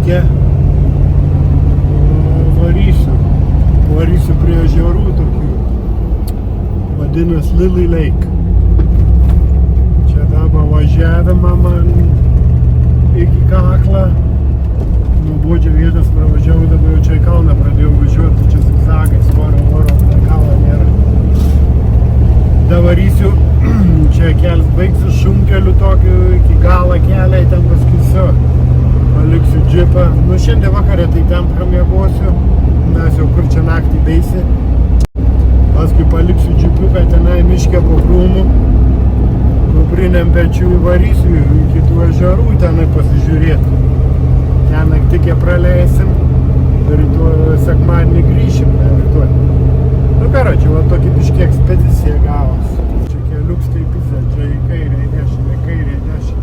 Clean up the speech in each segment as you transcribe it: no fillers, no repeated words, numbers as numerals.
neveikia. Varysiu prie ežerų tokių. Vadinasi Lily Lake. Čia dabar važiavimą man iki kaklą. Nuobodžio vietas pravažiavau, dabar jau čia į kalną pradėjau važiuoti, čia zigzagais, varo, kalą nėra. Davarysiu, čia kelias baigsis šunkeliu tokiu, iki galo keliai, ten paskui paliksiu džipą. Nu šiandien vakarė tai ten pramiegosiu, nes jau kur čia naktį beisi. Paskui paliksiu džipuką tenai miške po krūmų, kuprinėm pečių įvarysiu iki tų ežerų tenai pasižiūrėti. Ten naktikė praleisim, rytoj sekmadienį grįšim, rytoj. Nu karoči, va tokį biškį ekspedicija gavos. Čia keliuks tai pizė, čia į kairę įnešim, į kairę įnešim.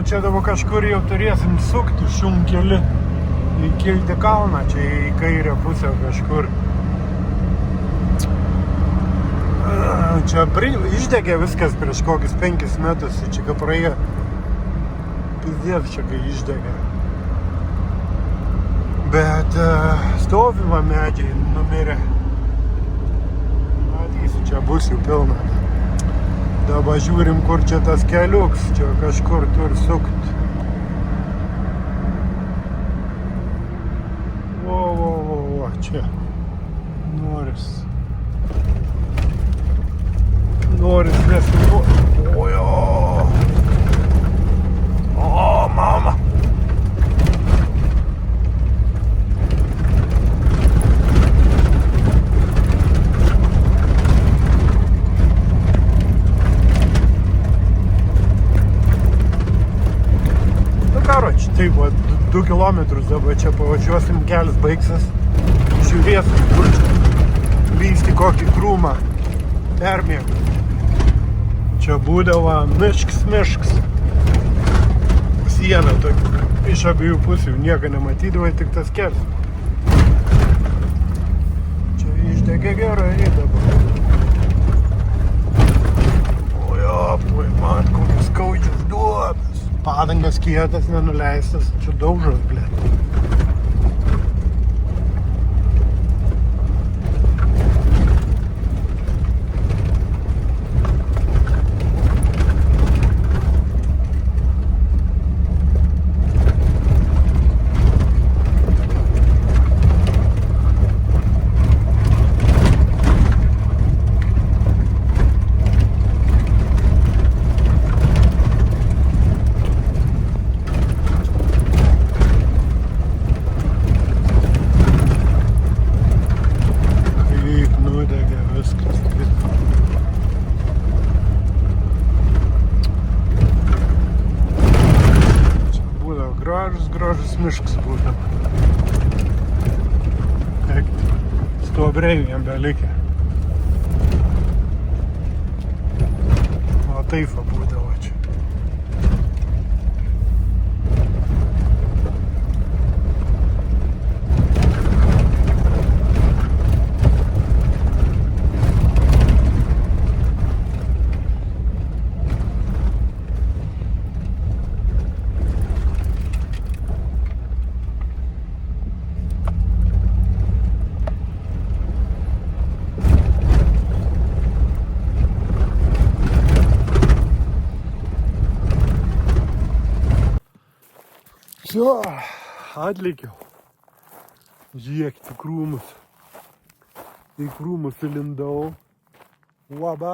Čia dabar kažkur jau turėsim sukti šunkelį į kilti kalną, čia į kairę pusę kažkur. Čia išdegė viskas prieš kokius 5 metus, čia kai praėjo pizdės čia kai išdegė. Bet stovima medžiai numirė. Matysi, čia bus jau pilna. Dabar žiūrim, kur čia tas keliuks, čia kažkur turi sukt. O, čia. Noris nesuvoti. Ojo. O, mama. Taip, va, 2 kilometrus dabar čia pavažiuosim, kelias baigsis, žiūrėsim, kur čia lysti kokį krūmą, permėg. Čia būdavo mišks, siena tokia, iš abiejų pusių, nieko nematydavai, tik tas kelias. Čia išdegė gerai dabar. Ojo, puoj, mat, kokius skaudžius duobės. Padangas kietas, nenuleistas, čia daužas, blė. Gražus miškas būtų. Stuobriai jam belikė. O taifa būdavo čia. Jo, atlikiau. Žiūrėkit, į krūmus įlindau. Uoba.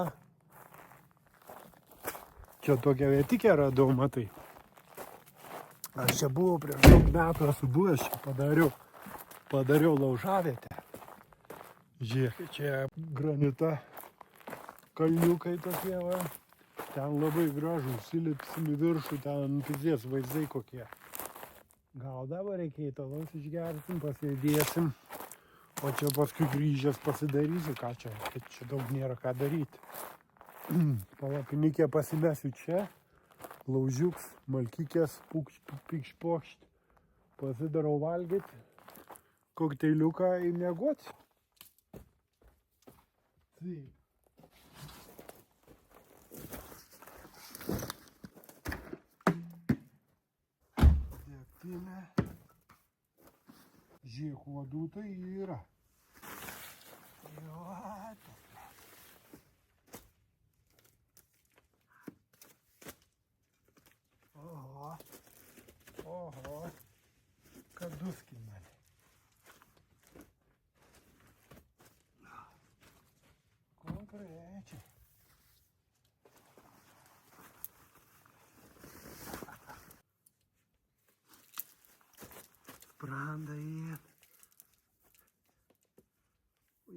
Čia tokią vietikę radau, matai. Aš čia buvau prieš daug metų, esu buvęs, čia padariau laužavietę. Žiūrėkit, čia granita kalniukai tokie, va. Ten labai gražu, silipsim į viršų, ten pizės vaizdai kokie. Gal dabar reikia įtalos išgersim, pasėdėsim. O čia paskui grįžęs pasidarysiu, ką čia, kad čia daug nėra ką daryti. Palapinikę pasimesiu čia, laužiuks, malkykės, pikšpokšt, pasidarau valgyti, kokteiliuką į miegot. Taip. Degtinė. Žiūrėk, uodų tai yra. Oho, kad duskin mane. Konkrečiai. Spranda į.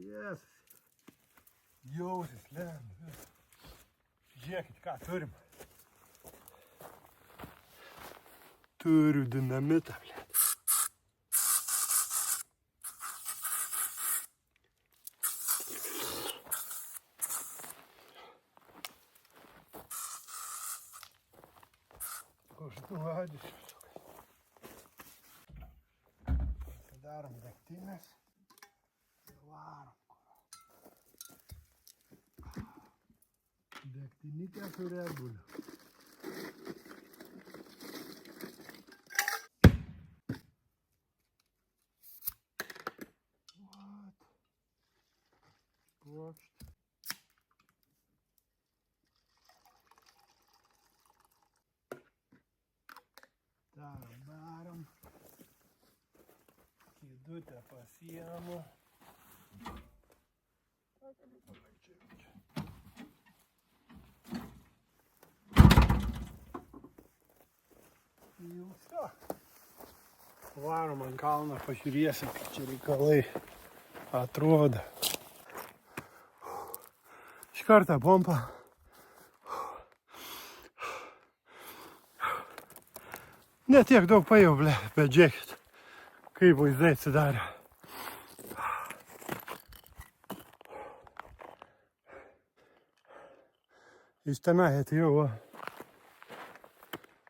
Jes. Jausis, lem. Žiūrėkit, ką turim. Turiu dinamitą, blėt. Užduodis. Pasidarom degtinės. Varom. Degtinikė su rebuliu. Pokšt. Darom. Kėdutę pasiemu. Varom ant kalną, pažiūrėsim, kaip čia reikalai atrodo. Iš kartą pompa. Ne tiek daug paėjau, bet žiūrėkit, kaip vaizdai atsidarė. Iš tenai atėjau, va.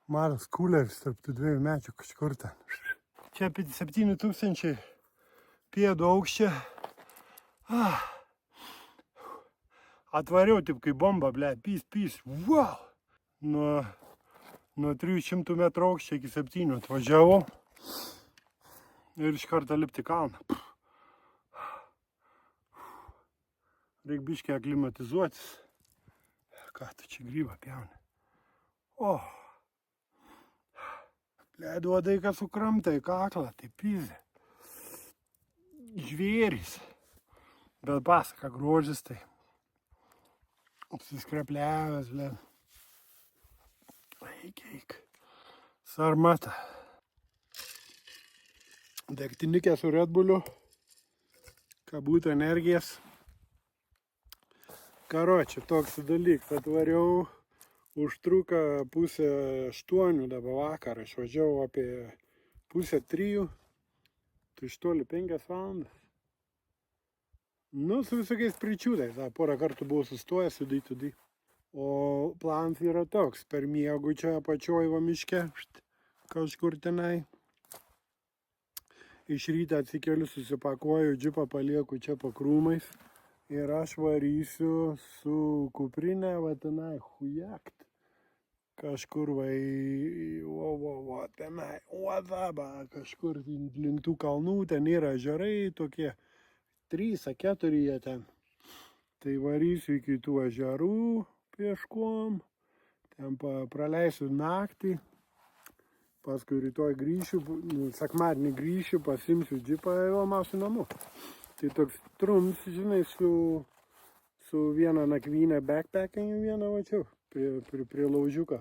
Maras kuleris tarp tų dviejų medžių kažkur ten. Čia apie 7000 pėdų aukščio. Atvariau taip kaip bomba, pys. Wow! Nuo 300 metrų aukščio iki 7 atvažiavau. Ir iš karto lipti kalną. Reik biškį aklimatizuotis. Ką tu čia grybą pjauni? O! Duodai, kad sukramtai kaklą, tai pizė. Žvėris. Bet pasaka grožis tai. Apsiskrepliavęs, Eik. Sarmata. Degtinikė su Red Bullu. Kabūtų energijas. Karoči, toks dalyks. Atvariau. Užtruko 7:30 dabar vakarą, aš važiavau apie 2:30, tai iš toli 5 valandas. Nu, su visokiais pričiūdais, porą kartų buvau sustojęs, judai. O planas yra toks, per miegų čia apačioj va miške, kažkur tenai. Iš ryto atsikeliu, susipakuoju, džipą palieku čia po krūmais. Ir aš varysiu su kuprinė, va tenai, hujakt. Kažkur tenai, kažkur link tų kalnų, ten yra ežerai tokie, 3-4 jie ten. Tai varysiu iki tų ežerų pieškom, ten praleisiu naktį, paskui rytoj grįšiu, sekmadienį grįšiu, pasimsiu džipą ir masiu namo. Tai toks trumps, žinai, su viena nakvynė backpacking, vieną vačiau prie laužiuką.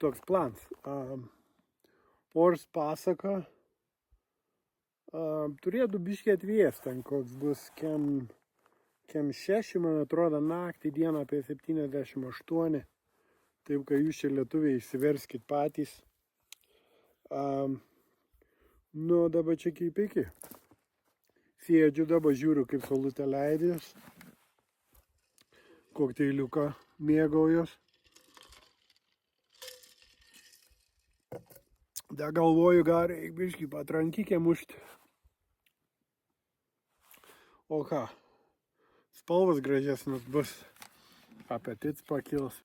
Toks plans. Ors pasaka. Turėtų biškį atvės, ten koks bus kem 6, man atrodo, naktį dieną apie 78. Taip, kai jūs čia lietuviai įsiverskit patys. Nu, dabar čia kaip iki. Sėdžiu dabar, žiūriu, kaip saulutė leidės. Kokteiliuką mėgaujos. Da galvoju, gal reikia biškį patrankykę mušti. O ką? Spalvas gražesnis bus. Apetits pakils.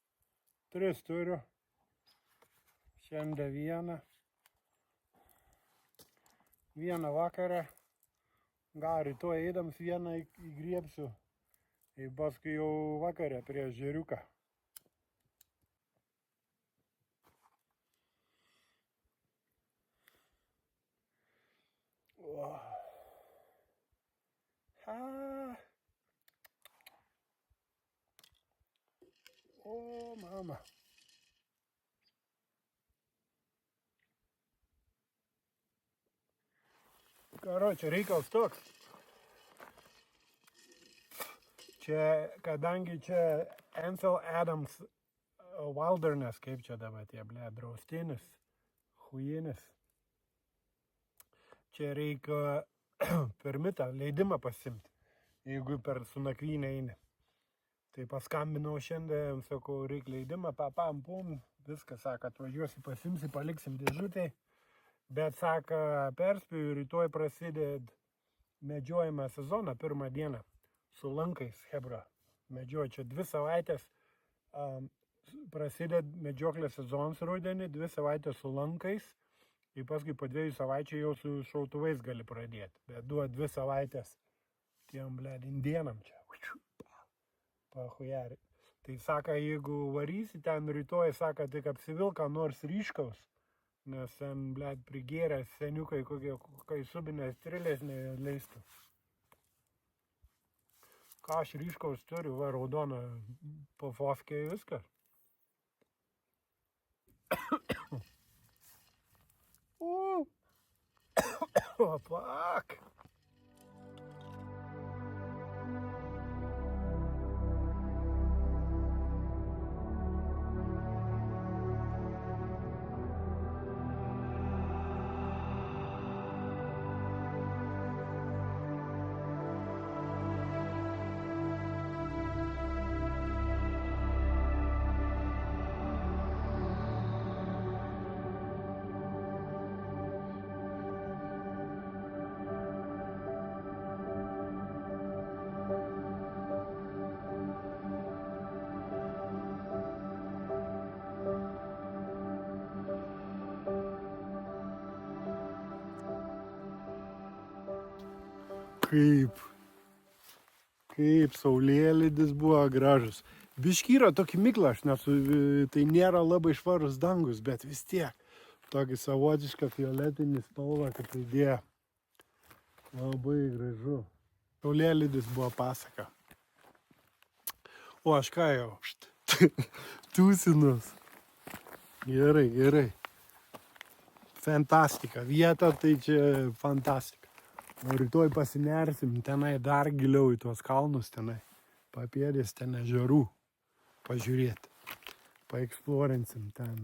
3 turiu. Šiandien vieną vakarą. Gal rytoj eidams vieną įgriebsiu. Ir paskui jau vakarę prie žeriuką. O, mama. Karočią, reikalas toks. Čia, kadangi čia Ansel Adams Wilderness, kaip čia dabar tie, draustinis, hujinis. Čia reikia permitą, leidimą pasimti, jeigu per su nakvynę eini. Tai paskambinau šiandien, sakau, reikia leidimą, papam, pum, viskas, sako, atvažiuosi, pasimsi, paliksim dėžutėj. Bet, sako, perspėju, rytoj prasideda medžiojimą sezoną, 1 dieną, su lankais, hebra. Medžioju čia 2 savaitės, prasideda medžioklės sezonas rudenį, 2 savaitės su lankais. Ir paskui po 2 savaičių jau su šautuvais gali pradėti. Bet 2 savaitės tiem, indienam čia. Pahujari. Tai sako, jeigu varysi ten rytoj, sako, tik apsivilka nors ryškaus, nes ten, prigėręs seniukai, kokie subinės strilės neleistų. Ką aš ryškaus turiu, va, raudoną pofoskę viską. Oh, fuck. Kaip saulėlydis buvo gražus. Biški yra tokį miklą, tai nėra labai švarus dangus, bet vis tiek tokį savotišką fioletinį spalvą, kad įdėjo. Labai gražu. Saulėlydis buvo pasaka. O aš ką jau? Tūsinus. Gerai. Fantastika. Vieta tai čia fantastika. O rytoj pasinersim tenai dar giliau į tuos kalnus tenai. Papėdės ten ežerų. Pažiūrėti. Paeksplorinsim ten.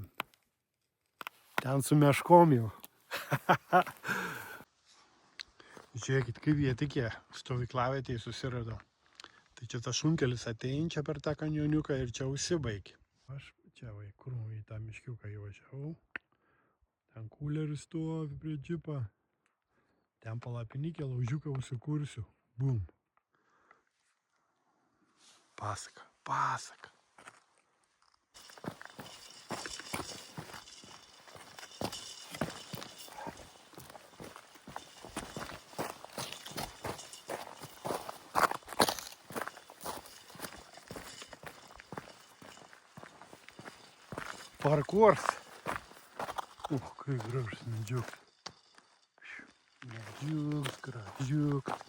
Ten su meškom jau. Žiūrėkit, kaip jie tikė stovyklavietėje susirado. Tai čia tas šunkelis atein čia per tą kanjoniuką ir čia užsibaigė. Aš čia kur į tą miškiuką įvažiavau. Ten kuleris stovi prie džipą. Ten palapinikę laužiuką užsikursiu. Bum. Pasaka. Parkours. Kai gražus medžiukas. Medžiukas, gražiukas.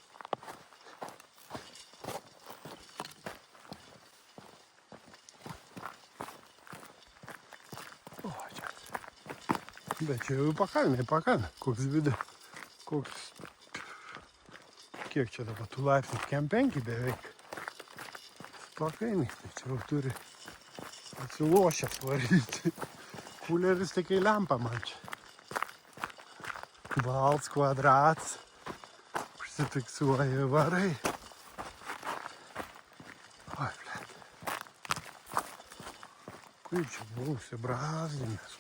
O, čia. Bet čia jau pakalnai. Koks kiek čia dabar tų laipsnių? 5 beveik. Pakainai, tai čia jau turi atsilošęs varyti. Kuleris tik į lempą man čia. Balts kvadrats. Užsifiksuoja varai. Oi, blėt. Kaip čia buvau įsibrazdinęs.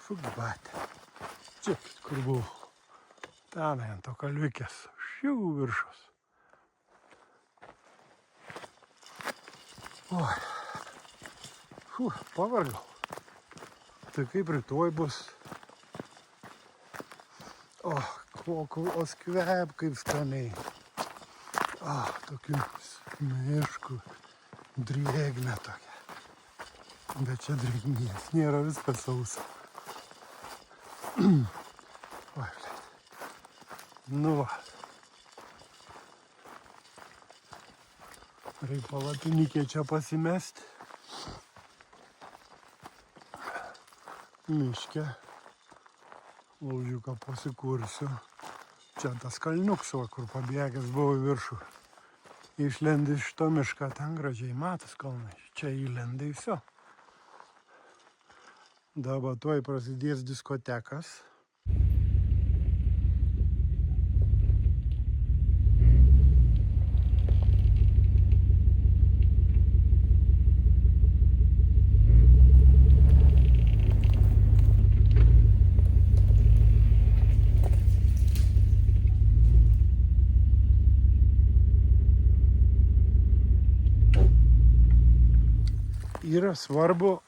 Fuk, batė. Čia, kur buvau. Ten ant to kalvikės. Šių viršus. Oi. Pavargau. Tai kaip rytoj bus. O kvep kaip skaniai. Tokių miškų. Drėgmė tokia. Bet čia drėgmės. Nėra viskas sausa. Oi, blėt. Nu va. Reik palapinikę čia pasimesti. Miške. Laužiuką pasikursiu. Čia tas kalniuks, kur pabėgęs buvo į viršų. Išlendi iš to mišką, ten gražiai matas kalnai. Čia įlendi į viso. Dabar tuoj prasidės diskotekas. Yra svarbu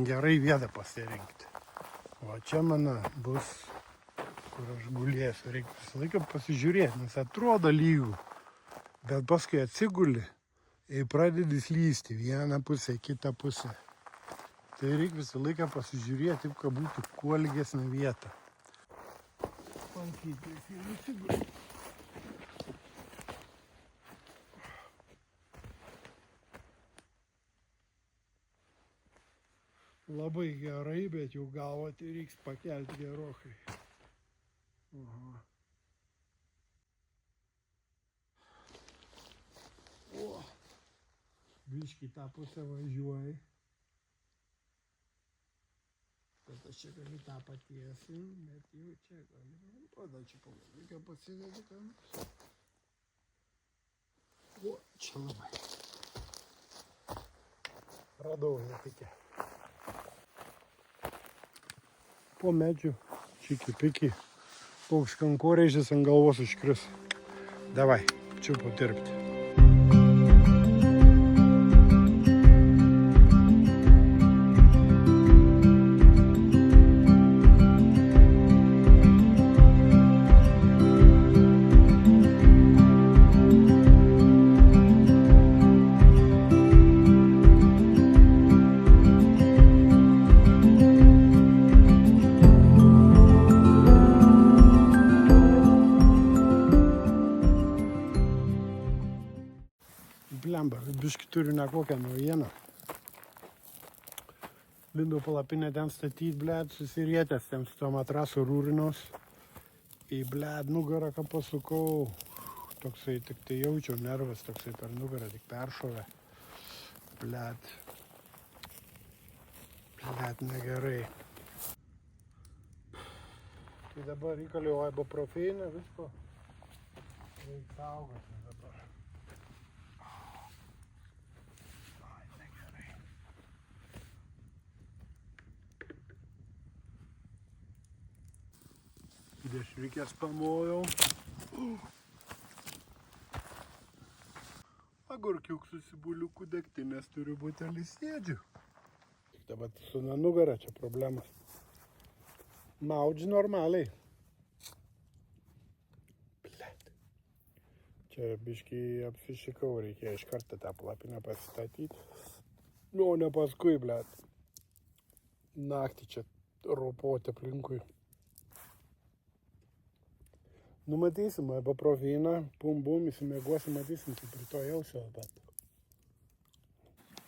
gerai vietą pasirinkti. O čia mano bus, kur aš gulėsiu. Reikia visą laiką pasižiūrėti, nes atrodo lygų. Bet paskui atsiguli ir pradedi slysti vieną pusę, kitą pusę. Tai reikia visą laiką pasižiūrėti, taip, kad būtų kuo lygesnė vieta. Pankytis ir atsiguli. Labai gerai, bet jau galvą tai reiks pakelti gerokai. Aha. O, biškį tą pusę važiuoji. Bet aš čia galiu tą patiesi, bet jau čia galiu. Tada čia reikia pasidėti, ką nors. O, čia labai. Radau netikę. Po medžių, čiki-piki, koks kankorėžis ant galvos užkris. Davai, čiupu dirbti. Blemba, biškį turiu nekokią naujieną. Lindau palapinę ten statyti, blėd, susirietęs ten su to matraso rūrinos. Į blėd nugarą, ką pasukau, toksai tik tai jaučiau nervas, toksai per nugarą tik peršovė. Blėd negerai. Tai dabar įkaliau ibuprofeiną, visko. Reikia saugoti dabar. Dešrikės pamojau. Agurkiuk susibuliukų degtinės turiu butelį sėdžių. Tik dabar su nugara čia problemas. Maudži normaliai. Blet. Čia biškį apsišikau, reikėjo iš karto tą palapinę pasistatyti. Nu, ne paskui, blėt. Naktį čia ropoti aplinkui. Nu, matysim, arba provyną, bum, įsimieguosim, matysim, kaip rytoj jausiu, bet...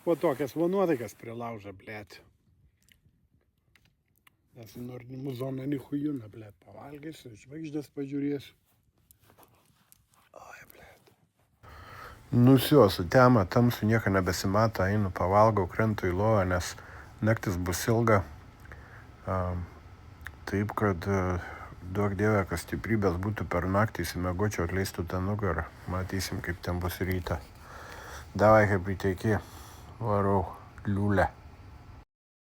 O tokias nuotaikas prie laužą, blėt. Nes į nordimų zoną nihujuna, blėt, pavalgysiu, žvaigždės pažiūrėsiu. Ai, blėt. Nusio, su tema, tamsu, nieko nebesimato, einu, pavalgau, krentu į lovą, nes naktis bus ilga. Taip, kad duok Dieve, kas stiprybės būtų per naktį, įsimiegočiau, atleistų tą nugarą. Matysim, kaip ten bus rytą. Davai, kaip įteikė, varau, liulę.